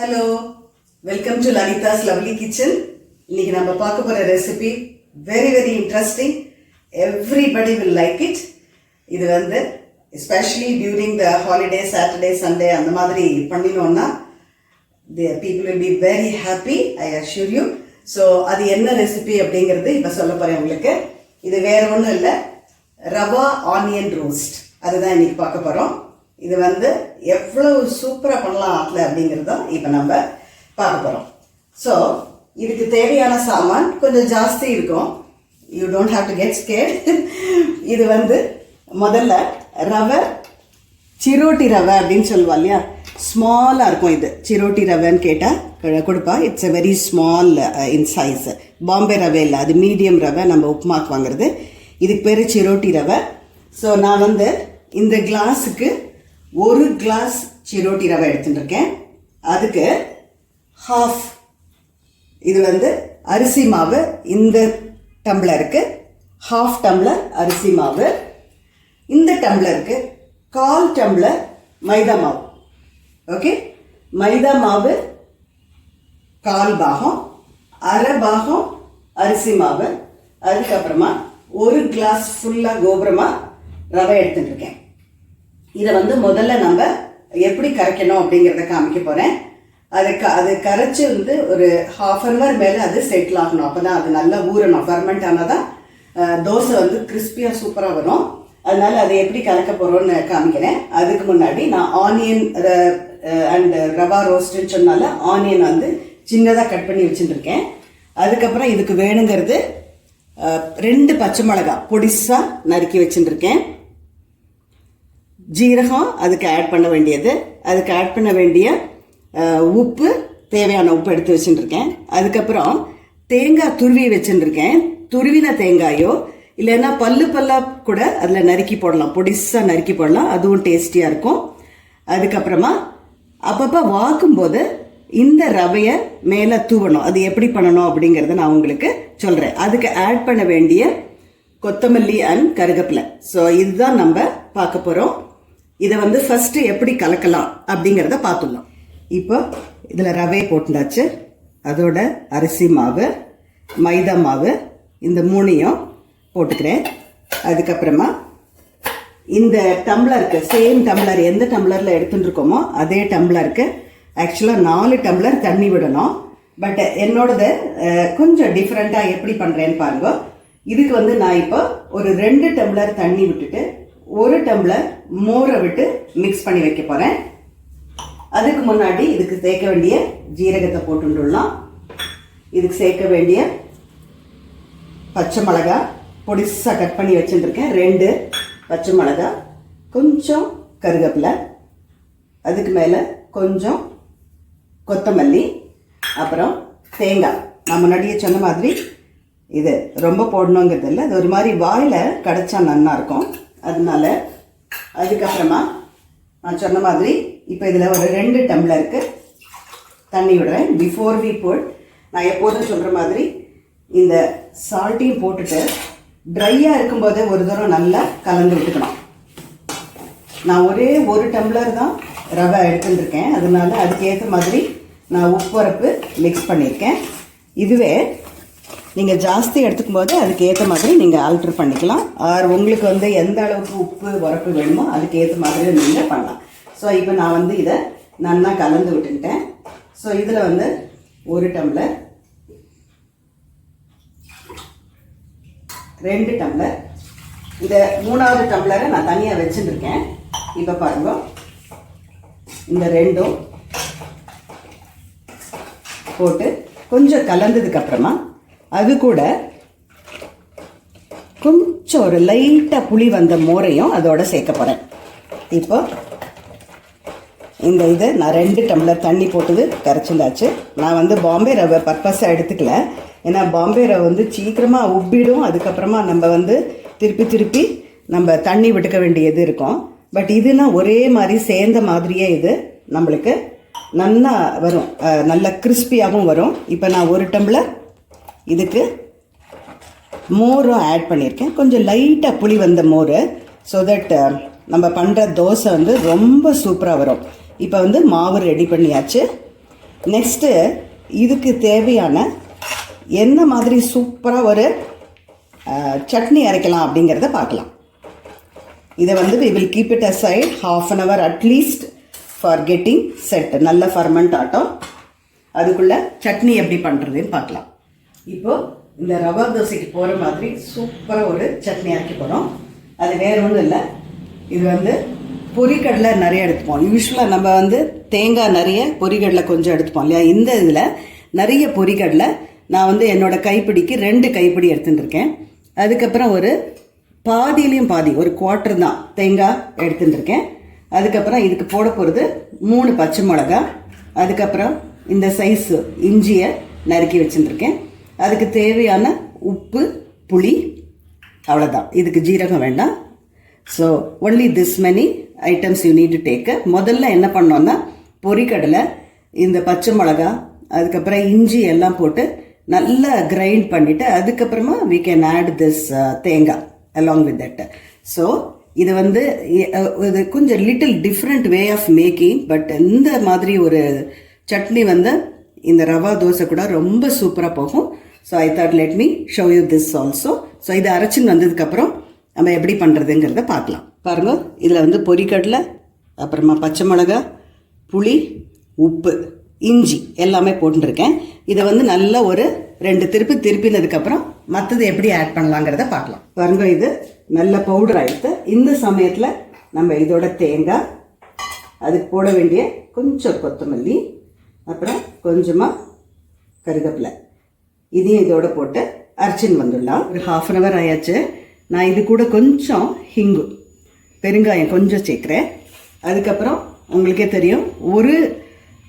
Hello, welcome to Lalitha's lovely kitchen. இன்னைக்கு நம்ம பார்க்க போற recipe very very interesting. Everybody will like it. இது வந்து especially during the holiday, Saturday, Sunday அந்த மாதிரி பண்ணினோம்னா the people will be very happy, I assure you. So அது என்ன ரெசிபி அப்படிங்கிறது இப்போ சொல்ல போறேன் உங்களுக்கு. இது வேற ஒன்றும் இல்லை, ரவா ஆனியன் ரோஸ்ட். அதுதான் இன்னைக்கு பார்க்க போறோம். இது வந்து எவ்வளவு சூப்பராக பண்ணலாம் ஆட்டில் அப்படிங்கிறத இப்போ நம்ம பார்க்க போகிறோம். ஸோ இதுக்கு தேவையான சாமான் கொஞ்சம் ஜாஸ்தி இருக்கும். You don't have to get scared. இது வந்து முதல்ல ரவை, சிரோட்டி ரவை அப்படின்னு சொல்லுவா இல்லையா, ஸ்மாலாக இருக்கும். இது சிரோட்டி ரவைன்னு கேட்டால் கொடுப்பா. It's a very small in size. Bombay ரவை இல்லை, அது மீடியம் ரவை, நம்ம உப்புமாக்கு வாங்குறது. இதுக்கு பேர் சிரோட்டி ரவை. ஸோ நான் வந்து இந்த கிளாஸுக்கு 1 கிளாஸ் சிரோட்டி ரவை எடுத்துட்டுருக்கேன். அதுக்கு ஹாஃப் இது வந்து அரிசி மாவு. இந்த டம்ளருக்கு ஹாஃப் டம்ளர் அரிசி மாவு. இந்த டம்ளருக்கு 1/4 டம்ளர் மைதா மாவு. ஓகே, மைதா மாவு 1/4 பாகம், 1/2 பாகம் அரிசி மாவு. அதுக்கப்புறமா 1 கிளாஸ் ஃபுல்லாக கோபுரமா ரவை எடுத்துட்டு இருக்கேன். இதை வந்து முதல்ல நம்ம எப்படி கரைக்கணும் அப்படிங்கிறத காமிக்க போகிறேன். அது கரைச்சி வந்து ஒரு 1/2 hour மேலே அது செட்டில் ஆகணும். அப்போ தான் அது நல்லா ஊறணும். ஃபர்மெண்ட் ஆனால் தான் தோசை வந்து கிறிஸ்பியாக சூப்பராக வரும். அதனால அதை எப்படி கலக்க போகிறோன்னு காமிக்கிறேன். அதுக்கு முன்னாடி நான் ஆனியன் அண்ட் ரவா ரோஸ்ட்டுன்னு சொன்னால ஆனியன் வந்து சின்னதாக கட் பண்ணி வச்சுட்டுருக்கேன். அதுக்கப்புறம் இதுக்கு வேணுங்கிறது 2 பச்சை மிளகாய் பொடிசாக நறுக்கி வச்சுட்டுருக்கேன். ஜீரகம் அதுக்கு ஆட் பண்ண வேண்டியது. அதுக்கு ஆட் பண்ண வேண்டிய உப்பு, தேவையான உப்பு எடுத்து வச்சுட்டுருக்கேன். அதுக்கப்புறம் தேங்காய் துருவி வச்சுட்டுருக்கேன். துருவின தேங்காயோ இல்லைன்னா பல்லாக கூட அதில் நறுக்கி போடலாம், பொடிசாக நறுக்கி போடலாம், அதுவும் டேஸ்டியாக இருக்கும். அதுக்கப்புறமா அப்பப்போ வாக்கும்போது இந்த ரவையை மேலே தூவணும். அது எப்படி பண்ணணும் அப்படிங்கிறத நான் உங்களுக்கு சொல்கிறேன். அதுக்கு ஆட் பண்ண வேண்டிய கொத்தமல்லி அண்ட் கருவேப்பிலை. ஸோ இதுதான் நம்ம பார்க்க போகிறோம். இதை வந்து ஃபஸ்ட்டு எப்படி கலக்கலாம் அப்படிங்கிறத பார்த்துடலாம். இப்போ இதில் ரவையை போட்டுண்டாச்சு. அதோட அரிசி மாவு, மைதா மாவு, இந்த 3ஐயும் போட்டுக்கிறேன். அதுக்கப்புறமா இந்த டம்ளருக்கு, சேம் டம்ளர் எந்த டம்ளரில் எடுத்துட்டு இருக்கோமோ அதே டம்ளருக்கு ஆக்சுவலாக 4 டம்ளர் தண்ணி விடணும். பட் என்னோடது கொஞ்சம் டிஃப்ரெண்ட்டாக எப்படி பண்ணுறேன்னு பாருங்க. இதுக்கு வந்து நான் இப்போ ஒரு 2 டம்ளர் தண்ணி விட்டுட்டு 1 டம்ளர் மோரை விட்டு மிக்ஸ் பண்ணி வைக்க போகிறேன். அதுக்கு முன்னாடி இதுக்கு சேர்க்க வேண்டிய ஜீரகத்தை போட்டுடலாம். இதுக்கு சேர்க்க வேண்டிய பச்சை மிளகாய் பொடிசாக கட் பண்ணி வச்சுட்டுருக்கேன். 2 பச்சை மிளகாய், கொஞ்சம் கருவேப்பிலை, அதுக்கு மேலே கொஞ்சம் கொத்தமல்லி, அப்புறம் தேங்காய். நான் முன்னாடியே சொன்ன மாதிரி இது ரொம்ப போடணுங்கிறது இல்லை, அது ஒரு மாதிரி வாயில் கடைச்சா நல்லா இருக்கும். அதனால அதுக்கப்புறமா நான் சொன்ன மாதிரி இப்போ இதில் ஒரு 2 டம்ளருக்கு தண்ணி விடுறேன். பிஃபோர் வி புட், நான் எப்போதும் சொல்கிற மாதிரி இந்த சால்ட்டையும் போட்டுட்டு ட்ரையாக இருக்கும்போதே ஒரு தூரம் நல்லா கலந்து விட்டுக்கணும். நான் ஒரே 1 டம்ளர் தான் ரவை எடுத்துட்டுருக்கேன். அதனால அதுக்கேற்ற மாதிரி நான் உப்புரப்பு மிக்ஸ் பண்ணியிருக்கேன். இதுவே நீங்கள் ஜாஸ்தி எடுத்துக்கும் போது அதுக்கு ஏற்ற மாதிரி நீங்கள் ஆல்ட்ரு பண்ணிக்கலாம். ஆர் உங்களுக்கு வந்து எந்த அளவுக்கு உப்பு உரப்பு வேணுமோ அதுக்கு ஏற்ற மாதிரி நீங்கள் பண்ணலாம். ஸோ இப்போ நான் வந்து இதை நல்லா கலந்து விட்டுக்கிட்டேன். ஸோ இதில் வந்து 1 டம்ளர், 2 டம்ளர், இதை 3வது டம்ளரை நான் தனியாக வச்சுட்டுருக்கேன். இப்போ பாருங்க, இந்த 2ம் போட்டு கொஞ்சம் கலந்ததுக்கப்புறமா அது கூட கொஞ்சம் ஒரு லைட்டாக புளி வந்த மோரையும் அதோட சேர்க்க போகிறேன். இப்போ இந்த இது நான் 2 டம்ளர் தண்ணி போட்டது கரைச்சிருந்தாச்சு. நான் வந்து பாம்பே ரவை பர்பஸாக எடுத்துக்கல. ஏன்னா பாம்பே ரவை வந்து சீக்கிரமாக உப்பிடும். அதுக்கப்புறமா நம்ம வந்து திருப்பி நம்ம தண்ணி விட்டுக்க வேண்டியது இருக்கும். பட் இதுனா ஒரே மாதிரி சேர்ந்த மாதிரியே இது நம்மளுக்கு நல்லா வரும், நல்ல கிறிஸ்பியாகவும் வரும். இப்போ நான் 1 டம்ளர் இதுக்கு மோரும் ஆட் பண்ணியிருக்கேன். கொஞ்சம் லைட்டாக புளி வந்த மோர். ஸோ தட் நம்ம பண்ணுற தோசை வந்து ரொம்ப சூப்பராக வரும். இப்போ வந்து மாவு ரெடி பண்ணியாச்சு. நெக்ஸ்ட்டு இதுக்கு தேவையான என்ன மாதிரி சூப்பராக ஒரு சட்னி அரைக்கலாம் அப்படிங்கிறத பார்க்கலாம். இதை வந்து we will keep it aside half an hour at least for getting set. நல்ல ஃபர்மெண்ட் ஆட்டம். அதுக்குள்ளே சட்னி எப்படி பண்ணுறதுன்னு பார்க்கலாம். இப்போது இந்த ரவா தோசைக்கு போகிற மாதிரி சூப்பராக ஒரு சட்னி அரைக்க போகிறோம். அது வேறு ஒன்றும் இல்லை, இது வந்து பொரிக்கடலை நிறைய எடுத்துப்போம். யூஸ்வலாக நம்ம வந்து தேங்காய் நிறைய பொரிக்கடலை கொஞ்சம் எடுத்துப்போம் இல்லையா. இந்த இதில் நிறைய பொரிக்கடலை நான் வந்து என்னோடய கைப்பிடிக்கு 2 கைப்பிடி எடுத்துகிட்டு இருக்கேன். அதுக்கப்புறம் ஒரு பாதியிலையும் பாதி ஒரு குவார்ட்டர் தான் தேங்காய் எடுத்துகிட்டு இருக்கேன். அதுக்கப்புறம் இதுக்கு போட போகிறது 3 பச்சை மிளகா. அதுக்கப்புறம் இந்த சைஸு இஞ்சியை நறுக்கி வச்சுருக்கேன். அதுக்கு தேவையான உப்பு, புளி, அவ்வளோதான். இதுக்கு ஜீரகம் வேண்டாம். So only this many items you need to take. முதல்ல என்ன பண்ணோன்னா பொரிக்கடலை, இந்த பச்சை மிளகா, அதுக்கப்புறம் இஞ்சி எல்லாம் போட்டு நல்லா கிரைண்ட் பண்ணிவிட்டு அதுக்கப்புறமா we can add this தேங்காய் along with that. ஸோ இது வந்து இது கொஞ்சம் little different way of making. But இந்த மாதிரி ஒரு சட்னி வந்து இந்த ரவா தோசை கூட ரொம்ப சூப்பராக போகும். So I thought let me show you this also. So இது அரைச்சின்னு வந்ததுக்கப்புறம் நம்ம எப்படி பண்ணுறதுங்கிறத பார்க்கலாம். பாருங்கள், இதில் வந்து பொரிக்கடலை, அப்புறமா பச்சை மிளகா, புளி, உப்பு, இஞ்சி எல்லாமே போட்டுருக்கேன். இதை வந்து நல்லா ஒரு 2 திருப்பினதுக்கப்புறம் மற்றது எப்படி ஆட் பண்ணலாங்கிறத பார்க்கலாம். பாருங்க, இது நல்ல பவுடர் ஆகிடுது. இந்த சமயத்தில் நம்ம இதோட தேங்காய், அதுக்கு போட வேண்டிய கொஞ்சம் கொத்தமல்லி, அப்புறம் கொஞ்சமாக கருவேப்பிலை, இதையும் இதோட போட்டு அரைச்சின்னு வந்துடலாம். ஒரு ½ an hour ஆயாச்சு. நான் இது கூட கொஞ்சம் ஹிங்கு, பெருங்காயம் கொஞ்சம் சேர்க்குறேன். அதுக்கப்புறம் உங்களுக்கே தெரியும், ஒரு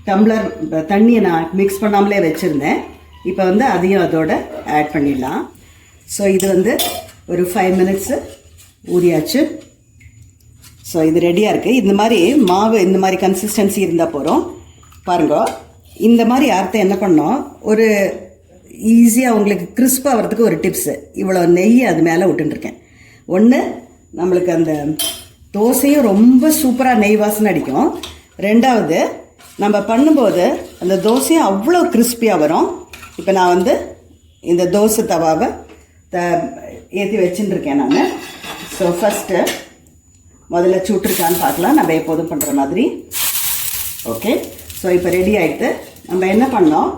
டம்ளர் தண்ணியை நான் மிக்ஸ் பண்ணாமலே வச்சுருந்தேன். இப்போ வந்து அதையும் அதோட ஆட் பண்ணிடலாம். ஸோ இது வந்து ஒரு 5 minutes ஊறியாச்சு. ஸோ இது ரெடியாக இருக்குது. இந்த மாதிரி மாவு இந்த மாதிரி கன்சிஸ்டன்சி இருந்தால் போகிறோம். பாருங்க, இந்த மாதிரி அறுத்தை என்ன பண்ணோம், ஒரு ஈஸியாக உங்களுக்கு கிறிஸ்பாக வரதுக்கு ஒரு டிப்ஸு. இவ்வளோ நெய் அது மேலே விட்டுருக்கேன். ஒன்று, நம்மளுக்கு அந்த தோசையும் ரொம்ப சூப்பராக நெய் வாசனை அடிக்கும். 2வது, நம்ம பண்ணும்போது அந்த தோசையும் அவ்வளோ கிறிஸ்பியாக வரும். இப்போ நான் வந்து இந்த தோசை தவாவை ஏற்றி வச்சுட்டுருக்கேன் நான். ஸோ ஃபஸ்ட்டு முதல்ல சுட்டுருக்கான்னு பார்க்கலாம், நம்ம எப்போதும் பண்ணுற மாதிரி. ஓகே, ஸோ இப்போ ரெடி ஆகிட்டு நம்ம என்ன பண்ணோம்,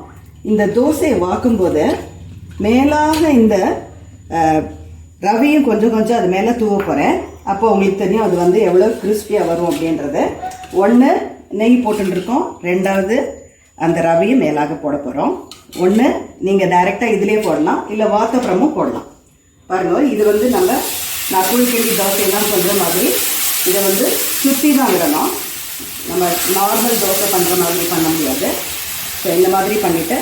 இந்த தோசையை வாக்கும்போது மேலாக இந்த ரவையும் கொஞ்சம் கொஞ்சம் அது மேலே தூவ போகிறேன். அப்போ உங்களுக்கு தெரியும் அது வந்து எவ்வளோ கிறிஸ்பியாக வரும் அப்படின்றது. ஒன்று, நெய் போட்டுருக்கோம். 2வது, அந்த ரவையும் மேலாக போட போகிறோம். ஒன்று, நீங்கள் டைரெக்டாக இதிலே போடலாம், இல்லை வாத்தப்புறமும் போடலாம். பாருங்கள், இது வந்து நான் குழிக்கெள்ளி தோசையெல்லாம் சொல்கிற மாதிரி இதை வந்து சுற்றி தான் விடணும். நம்ம நார்மல் தோசை பண்ணுற மாதிரி பண்ண முடியாது. ஸோ இந்த மாதிரி பண்ணிவிட்டு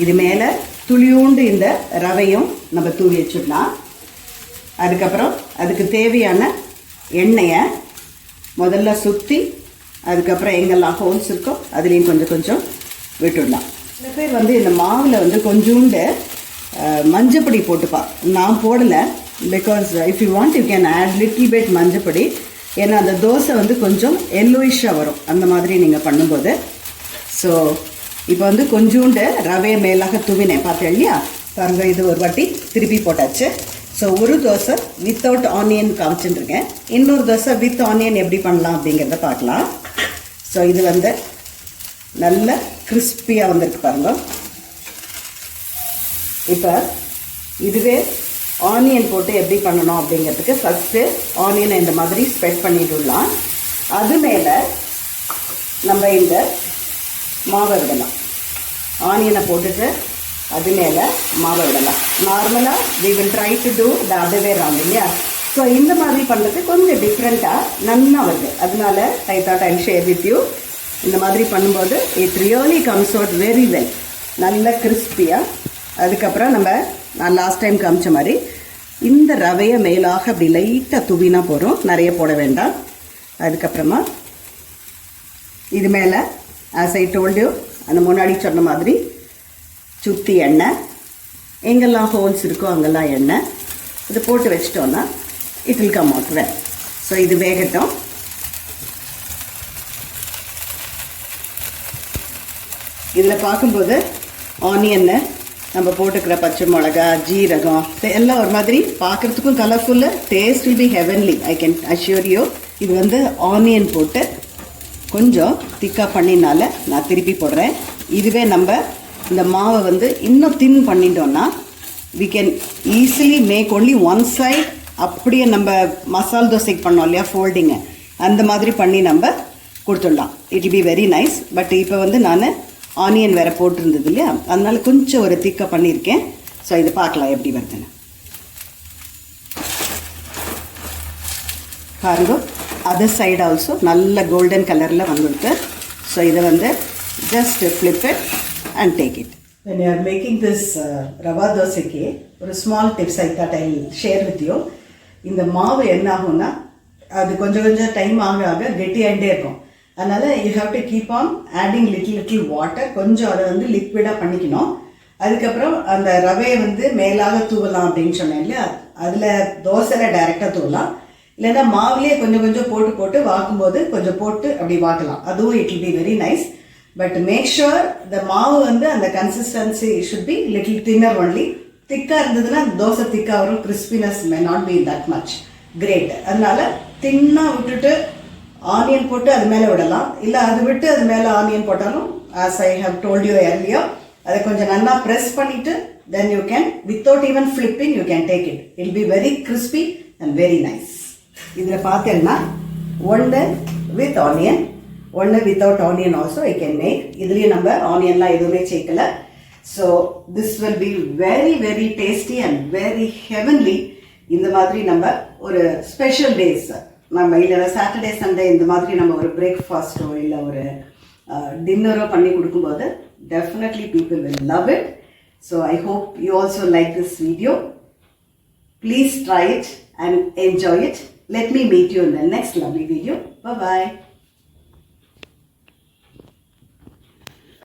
இது மேலே துளியூண்டு இந்த ரவையும் நம்ம தூவி வச்சுடலாம். அதுக்கப்புறம் அதுக்கு தேவையான எண்ணெயை முதல்ல சுற்றி அதுக்கப்புறம் எங்கெல்லாம் ஹோல்ஸ் இருக்கோ அதுலேயும் கொஞ்சம் கொஞ்சம் விட்டுடலாம். சில பேர் வந்து இந்த மாவில் வந்து கொஞ்சோண்டு மஞ்சப்பொடி போட்டுப்பா. நான் போடலை, because if you want you can add little bit மஞ்சப்பொடி. ஏன்னா அந்த தோசை வந்து கொஞ்சம் எல்லோயிஷாக வரும் அந்த மாதிரி நீங்கள் பண்ணும்போது. ஸோ இப்போ வந்து கொஞ்சோண்டு ரவையை மேலாக தூவினேன், பார்த்தேன் இல்லையா. பாருங்க, இது ஒரு வாட்டி திருப்பி போட்டாச்சு. ஸோ ஒரு தோசை வித்தவுட் ஆனியன் காமிச்சுட்டுருக்கேன். இன்னொரு தோசை வித் ஆனியன் எப்படி பண்ணலாம் அப்படிங்கிறத பார்க்கலாம். ஸோ இது வந்து நல்ல கிறிஸ்பியாக வந்திருக்கு பாருங்க. இப்போ இதுவே ஆனியன் போட்டு எப்படி பண்ணணும் அப்படிங்கிறதுக்கு ஃபஸ்ட்டு ஆனியனை இந்த மாதிரி ஸ்ப்ரெட் பண்ணிவிடலாம். அது மேலே நம்ம இந்த மாவை விடலாம். ஆனியனை போட்டுட்டு அது மேலே மாவை விடலாம். நார்மலாக we will try to do the other way around இல்லையா. ஸோ இந்த மாதிரி பண்ணுறது கொஞ்சம் டிஃப்ரெண்ட்டாக நல்லா வருது. அதனால I thought I'll share with you. இந்த மாதிரி பண்ணும்போது it really comes out very well. நல்ல கிறிஸ்பியாக. அதுக்கப்புறம் நான் லாஸ்ட் டைம் காமிச்ச மாதிரி இந்த ரவையை மேலாக அப்படி லைட்டாக தூவினா போகிறோம், நிறைய போட வேண்டாம். அதுக்கப்புறமா இது மேலே as I told you அந்த முன்னாடி சொன்ன மாதிரி சுற்றி எண்ணெய், எங்கெல்லாம் ஹோல்ஸ் இருக்கோ அங்கெல்லாம் எண்ணெய் இது போட்டு வச்சிட்டோன்னா it will come out well. So இது வேகட்டும். இதில் பார்க்கும்போது ஆனியன்னு நம்ம போட்டுக்கிற பச்சை மிளகா ஜீரகம் எல்லாம் ஒரு மாதிரி பார்க்குறதுக்கும் colourful, taste will be heavenly, I can assure you. இது வந்து ஆனியன் போட்டு கொஞ்சம் திக்காக பண்ணினால நான் திருப்பி போடுறேன். இதுவே நம்ம இந்த மாவை வந்து இன்னும் தின் பண்ணிட்டோன்னா we can easily make only one side. அப்படியே நம்ம மசால் தோசைக்கு பண்ணோம் இல்லையா ஃபோல்டிங்கு, அந்த மாதிரி பண்ணி நம்ம கொடுத்துடலாம். It will be very nice. But இப்போ வந்து நான் ஆனியன் வேறு போட்டிருந்தது இல்லையா, அதனால கொஞ்சம் ஒரு திக்காக பண்ணியிருக்கேன். ஸோ இது பார்க்கலாம் எப்படி வருதுன்னு. பாருங்க, அதர் சைடு ஆல்சோ நல்ல கோல்டன் கலரில் வந்துருக்கு. ஸோ இதை வந்து just flip it and take it. When you are making this rava தோசைக்கு ஒரு small tips I thought I share with you. இந்த மாவு என்ன ஆகும்னா அது கொஞ்சம் கொஞ்சம் டைம் ஆக ஆக கெட்டியாகிட்டே இருக்கும். அதனால் you have to keep on adding little water. கொஞ்சம் அதை வந்து லிக்விடாக பண்ணிக்கணும். அதுக்கப்புறம் அந்த ரவையை வந்து மேலாக தூவலாம் அப்படின்னு சொன்னேன் இல்லையா, அதில் தோசையில் டைரெக்டாக தூவலாம். இல்லைன்னா மாவுலேயே கொஞ்சம் கொஞ்சம் போட்டு போட்டு வாக்கும்போது கொஞ்சம் போட்டு அப்படி வாக்கலாம். அதுவும் it will be very nice. But make sure the மாவு வந்து அந்த consistency should be little thinner only. திக்காக இருந்ததுன்னா தோசை திக்காக வரும், crispiness may not be that much great. அதனால தின்னாக விட்டுட்டு ஆனியன் போட்டு அது மேலே விடலாம். இல்லை அது விட்டு அது மேலே ஆனியன் போட்டாலும் as I have told you earlier, அதை கொஞ்சம் நல்லா ப்ரெஸ் பண்ணிவிட்டு then you can without even flipping you can take it. It be very crispy and very nice. இதில் பார்த்தேன்னா ஒன்று வித் ஆனியன், ஒன்று without onion also I can make. இதுலேயும் நம்ம ஆனியன்லாம் எதுவுமே சேர்க்கல. So this will be very very tasty and very heavenly. இந்த மாதிரி நம்ம ஒரு ஸ்பெஷல் டேஸ் நம்ம இல்லை சாட்டர்டே சண்டே இந்த மாதிரி நம்ம ஒரு பிரேக்ஃபாஸ்ட்டோ இல்லை ஒரு டின்னரோ பண்ணி கொடுக்கும்போது definitely people will love it. So I hope you also like this video. Please try it and enjoy it. Let me meet you in the next lovely video. Bye bye.